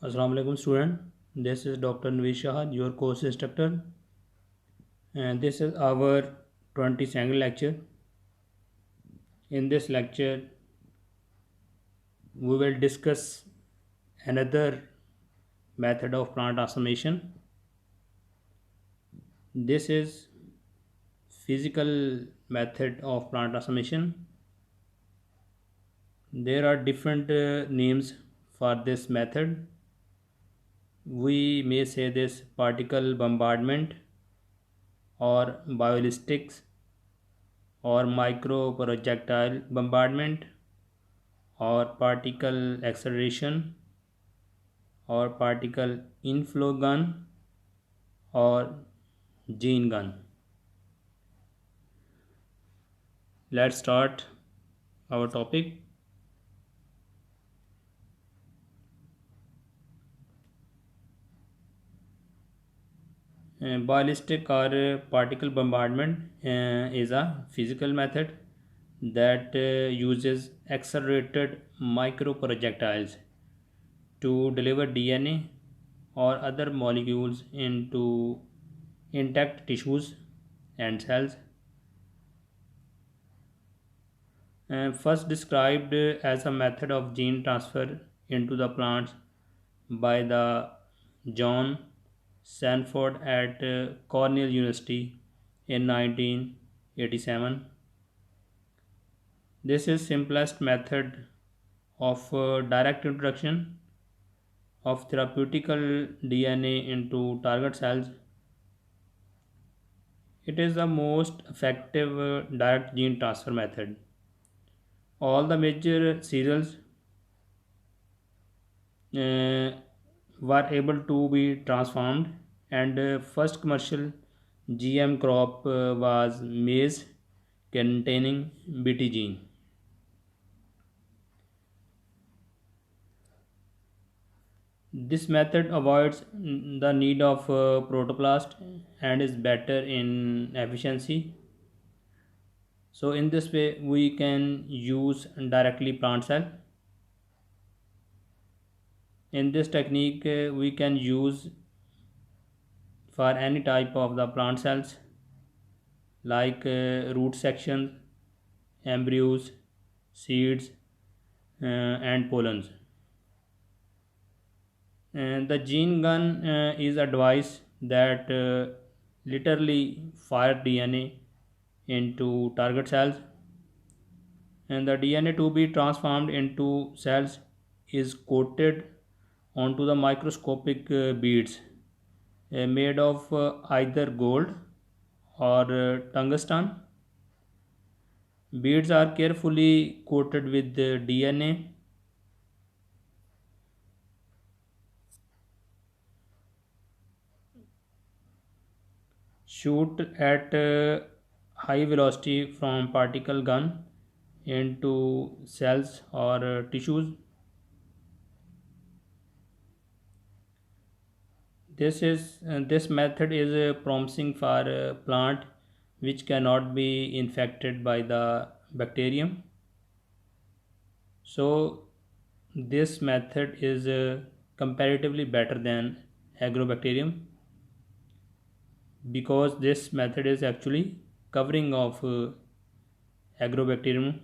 Assalamu alaikum student. This is Dr. Nveed Shah, your course instructor, and this is our 22nd lecture. In this lecture, we will discuss another method of plant transformation. This is physical method of plant transformation. There are different names for this method. We may say this particle bombardment or ballistics or micro projectile bombardment or particle acceleration or particle inflow gun or gene gun. Let's start our topic. Ballistic or particle bombardment is a physical method that uses accelerated micro projectiles to deliver DNA or other molecules into intact tissues and cells. First described as a method of gene transfer into the plants by the John Sanford at Cornell University in 1987. This is simplest method of direct introduction of therapeutical DNA into target cells. It is the most effective direct gene transfer method. All the major cereals uh, were able to be transformed, and first commercial GM crop was maize containing Bt gene. This method avoids the need of protoplast and is better in efficiency. So in this way we can use directly plant cell. In this technique we can use for any type of the plant cells like root sections, embryos, seeds, and pollens. And the gene gun is a device that literally fire DNA into target cells, and the DNA to be transformed into cells is coated onto the microscopic beads made of either gold or tungsten. Beads are carefully coated with the DNA, shoot at high velocity from particle gun into cells or tissues. This method is promising for a plant which cannot be infected by the bacterium. So this method is comparatively better than agrobacterium, because this method is actually covering of agrobacterium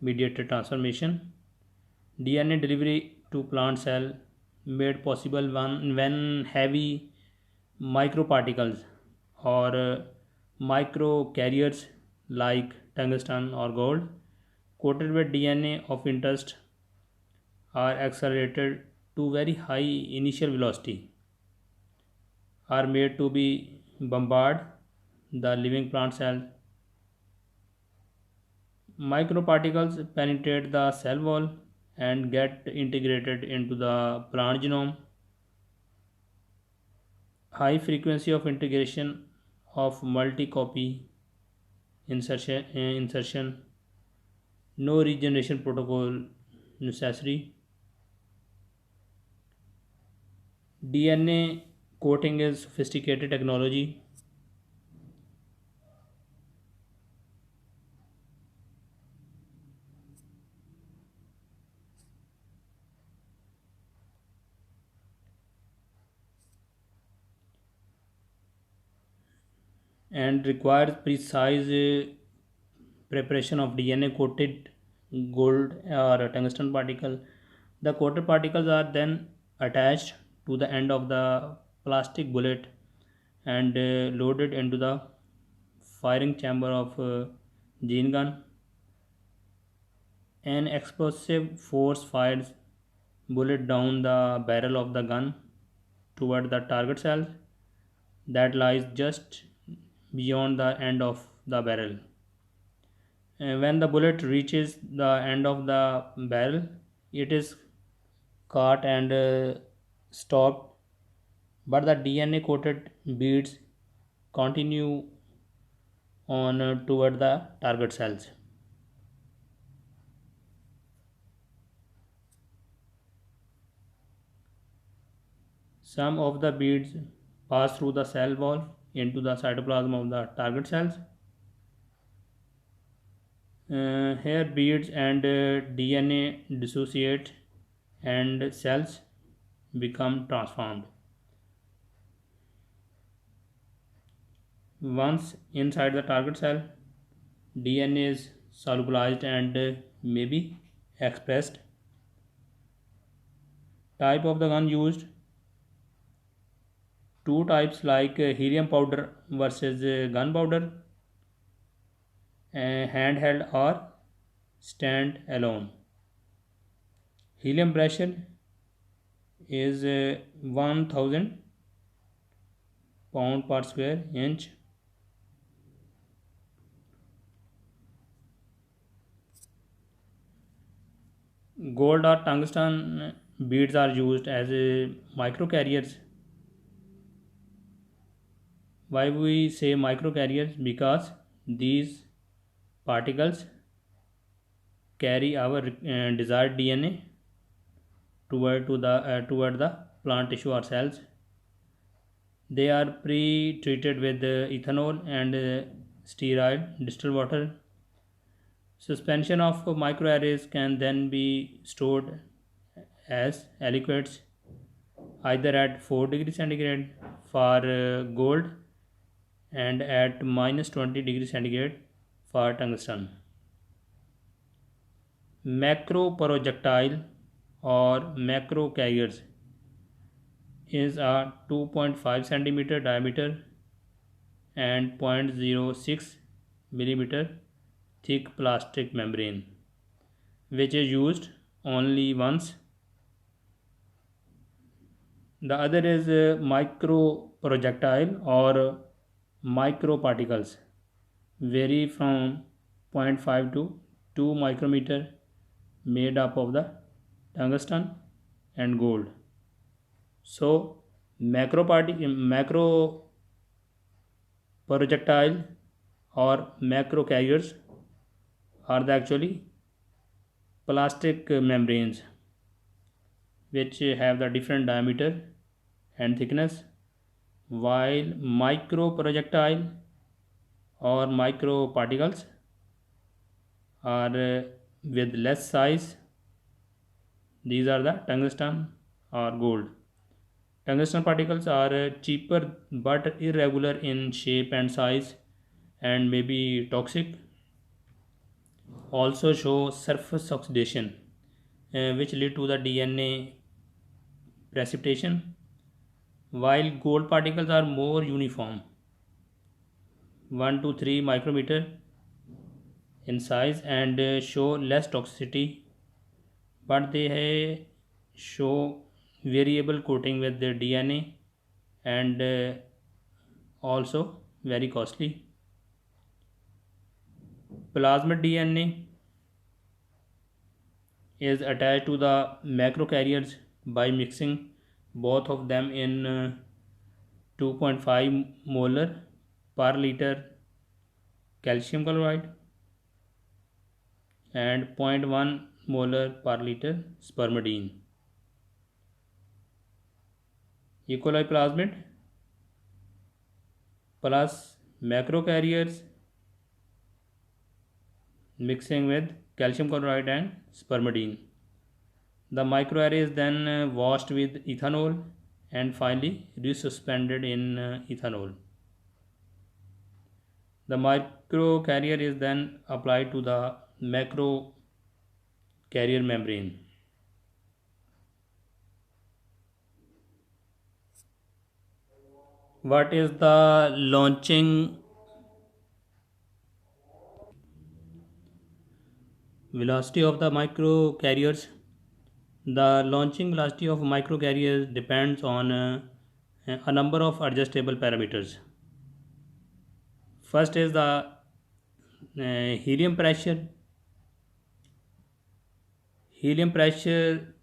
mediated transformation. DNA delivery to plant cell made possible when heavy microparticles or microcarriers like tungsten or gold coated with DNA of interest are accelerated to very high initial velocity, are made to be bombard the living plant cell. Microparticles penetrate the cell wall and get integrated into the plant genome. High frequency of integration of multi-copy insertion, no regeneration protocol necessary. DNA coating is sophisticated technology. and requires precise preparation of DNA coated gold or tungsten particle. The coated particles are then attached to the end of the plastic bullet and loaded into the firing chamber of gene gun. An explosive force fires bullet down the barrel of the gun toward the target cell that lies just beyond the end of the barrel. When the bullet reaches the end of the barrel, it is caught and stopped, but the DNA coated beads continue on toward the target cells. Some of the beads pass through the cell wall into the cytoplasm of the target cells. Here, beads and DNA dissociate and cells become transformed. Once inside the target cell, DNA is solubilized and may be expressed. Type of the gun used: two types like helium powder versus gunpowder, handheld or stand alone. Helium pressure is 1000 pound per square inch. Gold or tungsten beads are used as microcarriers. Why we say microcarriers? Because these particles carry our desired DNA toward the plant tissue or cells. They are pre-treated with ethanol and sterile distilled water. Suspension of microarrays can then be stored as aliquots either at 4 degrees centigrade for gold and at minus 20 degrees centigrade for tungsten. Macroprojectile or macro carriers is a 2.5 centimeter diameter and 0.06 millimeter thick plastic membrane which is used only once. The other is micro projectile or microparticles vary from zero point 0.5 to 2 micrometer made up of the tungsten and gold. So macro projectile or macro carriers are the actually plastic membranes which have the different diameter and thickness, while micro projectile or micro particles are with less size. These are the tungsten or gold. Tungsten particles are cheaper but irregular in shape and size and may be toxic. Also show surface oxidation which lead to the DNA precipitation, while gold particles are more uniform, 1 to 3 micrometer in size, and show less toxicity, but they show variable coating with the DNA and also very costly. Plasmid DNA is attached to the macrocarriers by mixing both of them in 2.5 molar per liter calcium chloride and zero point 0.1 molar per liter spermidine. E. coli plasmid plus macrocarriers mixing with calcium chloride and spermidine. The microarray is then washed with ethanol and finally resuspended in ethanol. The micro carrier is then applied to the macro carrier membrane. What is the launching velocity of the micro carriers? The launching velocity of micro carriers depends on a number of adjustable parameters. First is the helium pressure. Helium pressure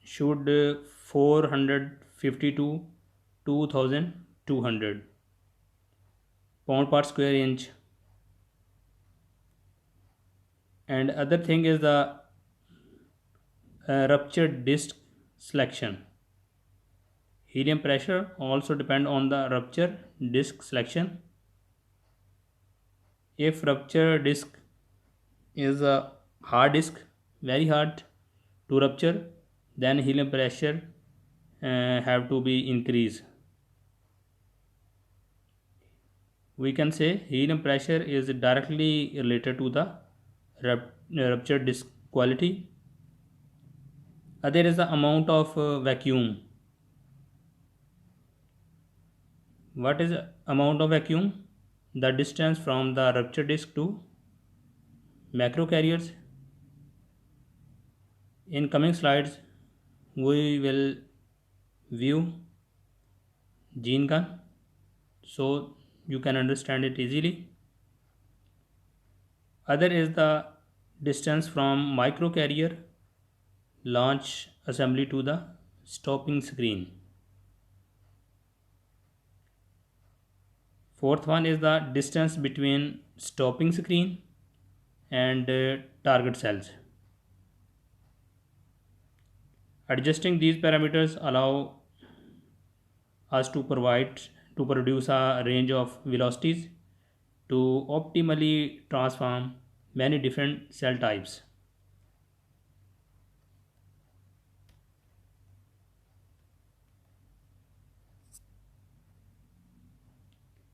should 450 to 2200 pound per square inch. And other thing is the ruptured disc selection. Helium pressure also depend on the rupture disc selection. If rupture disc is a hard disc, very hard to rupture, then helium pressure have to be increased. We can say helium pressure is directly related to the rupture disc quality. There is the amount of vacuum. What is amount of vacuum? The distance from the rupture disc to macro carriers. In coming slides, we will view gene gun so you can understand it easily. Other is the distance from micro carrier launch assembly to the stopping screen. Fourth one is the distance between stopping screen and target cells. Adjusting these parameters allow us to produce a range of velocities to optimally transform many different cell types.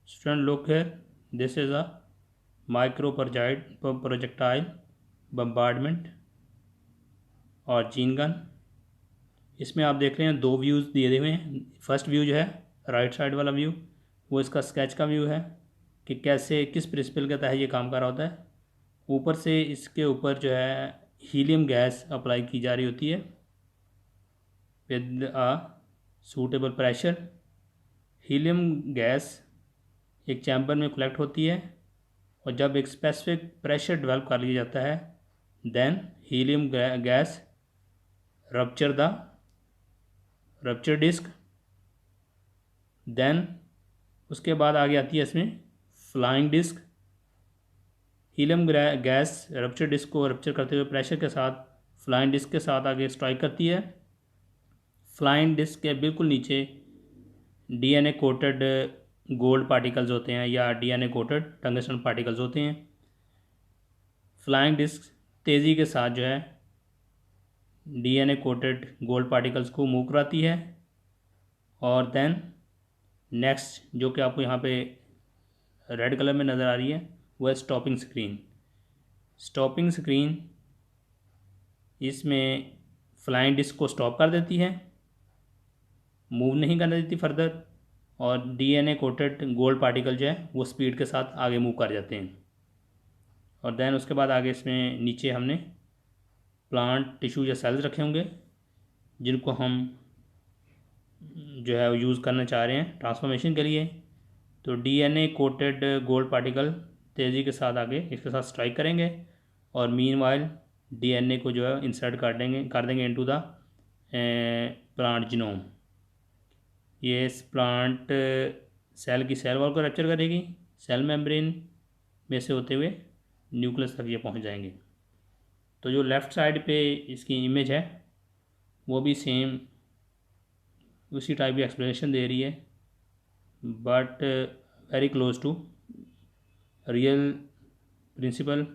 Student, look here. This is a micro projectile bombardment और gene gun. इसमें आप देख रहे हैं दो views दिए हुए हैं. फर्स्ट व्यू जो है राइट साइड वाला व्यू वो इसका स्केच का व्यू है कि कैसे किस प्रिंसिपल के तहत ये काम कर रहा होता है. ऊपर से इसके ऊपर जो है हीलियम गैस अप्लाई की जा रही होती है with a suitable pressure. Helium gas एक चैम्बर में कलेक्ट होती है और जब एक स्पेसिफिक प्रेशर डेवलप कर लिया जाता है then helium gas rupture disc. Then उसके बाद आगे आती है इसमें flying disc. Helium gas rupture disc को रप्चर करते हुए प्रेशर के साथ फ्लाइंग डिस्क के साथ आगे स्ट्राइक करती है. फ्लाइंग डिस्क के बिल्कुल नीचे डीएनए कोटेड गोल्ड पार्टिकल्स होते हैं या डीएनए कोटेड टंगस्टन पार्टिकल्स होते हैं. फ्लाइंग डिस्क तेज़ी के साथ जो है डीएनए कोटेड गोल्ड पार्टिकल्स को मूव कराती है. और देन नेक्स्ट जो कि आपको यहाँ पे रेड कलर में नज़र आ रही है वो है स्टॉपिंग स्क्रीन. स्टॉपिंग स्क्रीन इसमें फ्लाइंग डिस्क को स्टॉप कर देती है, मूव नहीं करने देती फर्दर, और डीएनए कोटेड गोल्ड पार्टिकल जो है वो स्पीड के साथ आगे मूव कर जाते हैं. और देन उसके बाद आगे इसमें नीचे हमने प्लांट टिश्यू या सेल्स रखे होंगे जिनको हम जो है यूज़ करना चाह रहे हैं ट्रांसफॉर्मेशन के लिए. तो डीएनए कोटेड गोल्ड पार्टिकल तेज़ी के साथ आगे इसके साथ स्ट्राइक करेंगे और मीनवाइल डीएनए को जो है इंसर्ट कर देंगे इनटू द प्लांट जीनोम. ये इस प्लांट सेल की सेल वॉल को कैप्चर करेगी. सेल मेम्ब्रेन में से होते हुए न्यूक्लियस तक ये पहुंच जाएंगे. तो जो लेफ़्ट साइड पे इसकी इमेज है वो भी सेम उसी टाइप की एक्सप्लेनेशन दे रही है but very close to real principle.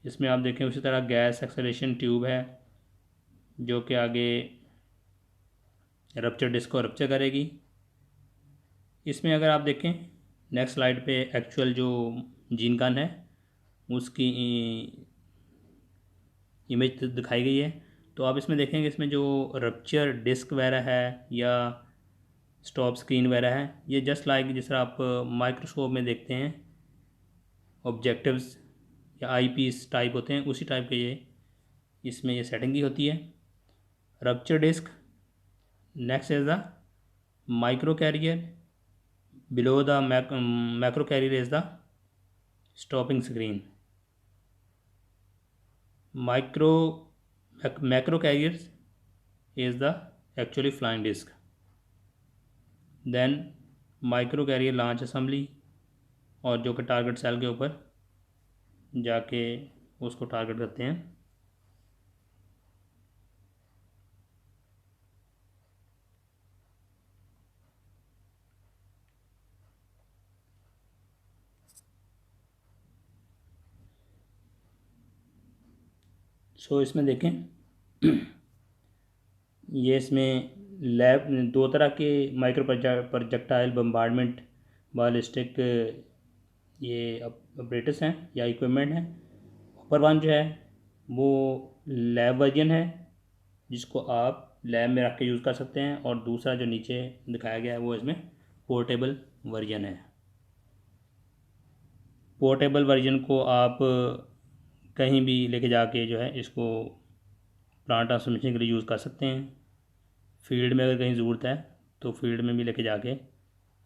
इसमें आप देखें उसी तरह गैस एक्सेलरेशन ट्यूब है जो कि आगे रप्चर डिस्क को रप्चर करेगी. इसमें अगर आप देखें नेक्स्ट स्लाइड पे एक्चुअल जो जीन गन है उसकी इमेज दिखाई गई है। तो आप इसमें देखेंगे इसमें जो रप्चर डिस्क वगैरह है या स्टॉप स्क्रीन वगैरह है, ये जस्ट लाइक जिस तरह आप माइक्रोस्कोप में देखते हैं ऑब्जेक्टिव्स या आई पीस टाइप होते हैं, उसी टाइप के ये इसमें ये सेटिंग की होती है। Rupture disc, next is the micro carrier, below the macro carrier is the stopping screen. Micro macro carriers is the actually flying disc. Then micro carrier launch assembly, और जो कि टारगेट सेल के ऊपर जाके उसको टारगेट करते हैं। सो इसमें देखें ये इसमें लैब दो तरह के माइक्रो प्रोजेक्टाइल बम्बार्डमेंट बॉलिस्टिक ये ऑपरेटर्स हैं या इक्विपमेंट हैं। ऊपर वन जो है वो लैब वर्जन है जिसको आप लैब में रख के यूज़ कर सकते हैं, और दूसरा जो नीचे दिखाया गया है वो इसमें पोर्टेबल वर्जन है। पोर्टेबल वर्जन को आप कहीं भी लेके जाके जो है इसको प्लांट ट्रांसफॉर्मेशन के लिए यूज़ कर सकते हैं। फील्ड में अगर कहीं ज़रूरत है तो फील्ड में भी लेके जाके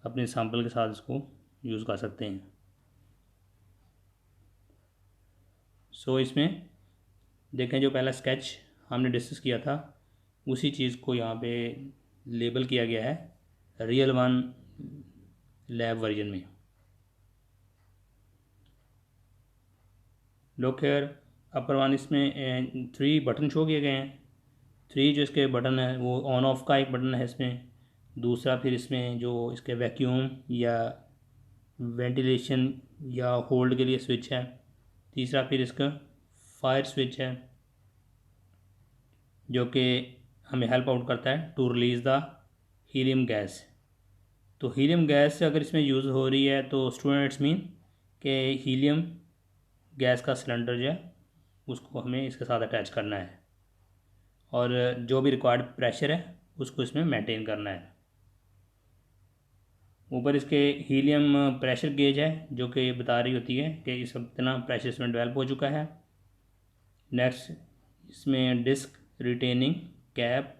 अपने सैंपल के साथ इसको यूज़ कर सकते हैं। सो इसमें देखें जो पहला स्केच हमने डिस्कस किया था उसी चीज़ को यहाँ पे लेबल किया गया है रियल वन लैब वर्जन में। लुक हियर, अपर वन इसमें 3 बटन शो किए गए हैं। 3 जो इसके बटन है वो ऑन ऑफ का एक बटन है इसमें, दूसरा फिर इसमें जो इसके वैक्यूम या वेंटिलेशन या होल्ड के लिए स्विच है, तीसरा फिर इसका फायर स्विच है जो कि हमें हेल्प आउट करता है to release the helium gas. तो हीलियम गैस अगर इसमें यूज़ हो रही है तो स्टूडेंट्स मीन कि हीलियम गैस का सिलेंडर जो है उसको हमें इसके साथ अटैच करना है, और जो भी रिक्वायर्ड प्रेशर है उसको इसमें मेंटेन करना है। ऊपर इसके हीलियम प्रेशर गेज है जो कि बता रही होती है कि इस वक्त इतना प्रेशर इसमें डेवलप हो चुका है। नेक्स्ट इसमें डिस्क रिटेनिंग कैप,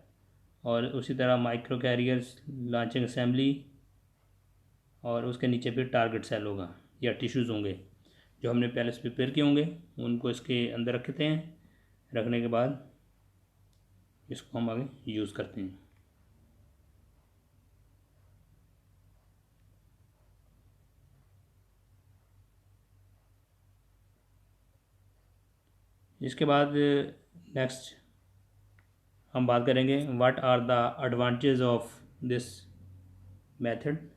और उसी तरह माइक्रो कैरियर्स लॉन्चिंग असेंबली, और उसके नीचे फिर टारगेट सेल होगा या टिश्यूज़ होंगे जो हमने पहले से प्रिपेयर किए होंगे, उनको इसके अंदर रखते हैं। रखने के बाद इसको हम आगे यूज़ करते हैं। इसके बाद नेक्स्ट हम बात करेंगे what are the advantage of this method.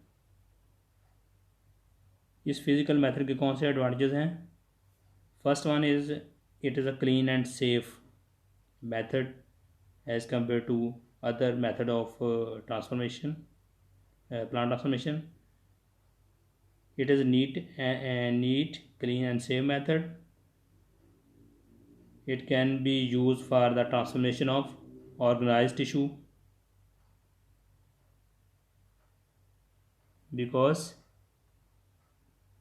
इस फिज़िकल मेथड के कौन से एडवांटेजेस हैं। First one is it is a clean and safe method as compare to other method of transformation plant transformation. It is neat, clean and safe method. It can be used for the transformation of organized tissue because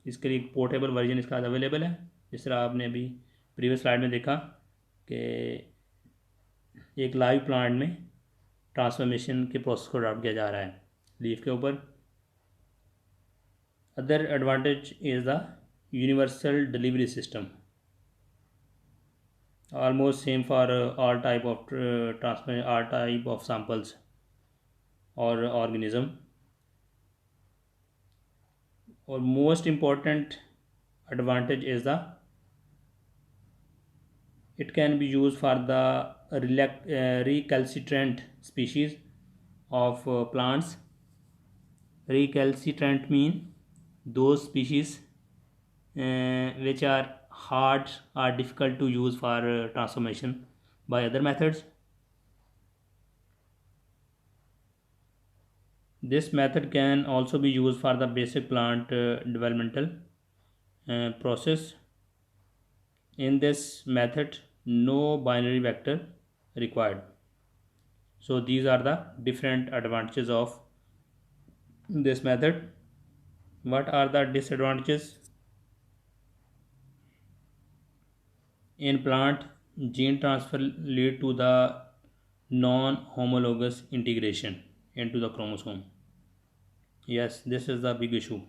इसके लिए portable version इसका available है। जिस तरह आपने अभी previous slide में देखा कि एक लाइव प्लांट में ट्रांसफॉर्मेशन के प्रोसेस को अडॉप्ट किया जा रहा है लीफ के ऊपर। Other advantage is the universal delivery system, almost same for all type of all type of samples or organism. Or most important advantage is the it can be used for the recalcitrant species of plants. Recalcitrant mean those species which are hard or difficult to use for transformation by other methods. This method can also be used for the basic plant developmental process. In this method, no binary vector required. So these are the different advantages of this method. What are the disadvantages? In plant, gene transfer lead to the non-homologous integration into the chromosome. Yes, this is the big issue.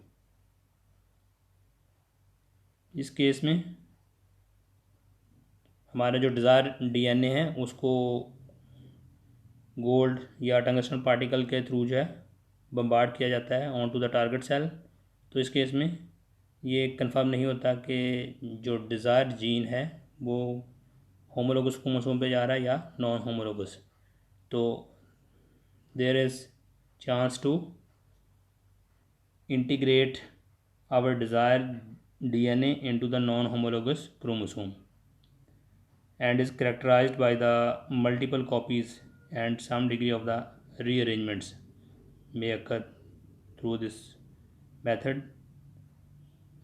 इस case में हमारा जो desire DNA है उसको gold या tungsten particle के through जो है बम्बार्ड किया जाता है onto the target cell. तो इस केस में ये कंफर्म नहीं होता कि जो डिज़ायर जीन है वो होमोलोगस क्रोमोसोम पे जा रहा है या नॉन होमोलोगस। तो there is chance to integrate our desired DNA into the non-homologous chromosome and is characterized by the multiple copies and some degree of the rearrangements may occur through this method.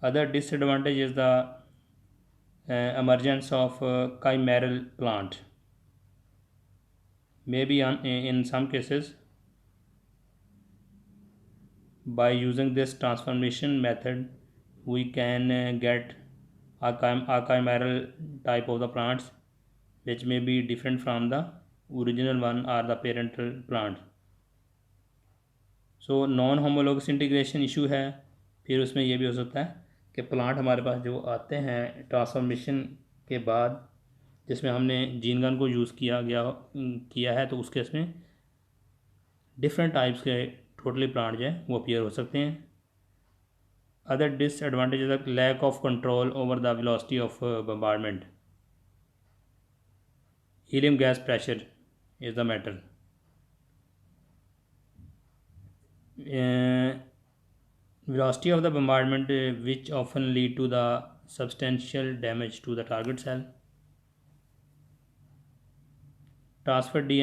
Other disadvantage is the emergence of chimeral plant. Maybe in some cases by using this transformation method we can get a chimeral type of the plants which may be different from the original one or the parental plant. So non homologous integration issue है। फिर उसमें यह भी हो सकता है कि plant हमारे पास जो आते हैं ट्रांसफॉर्मेशन के बाद जिसमें हमने जीन गन को यूज़ किया है तो उसके इसमें डिफरेंट टाइप्स के टोटली प्लांट जो है वो अपीयर हो सकते हैं। Other disadvantage is the lack of control over the velocity of bombardment. Helium gas pressure is the matter. Velocity of the bombardment which often lead to the substantial damage to the target cell. Transfer DNA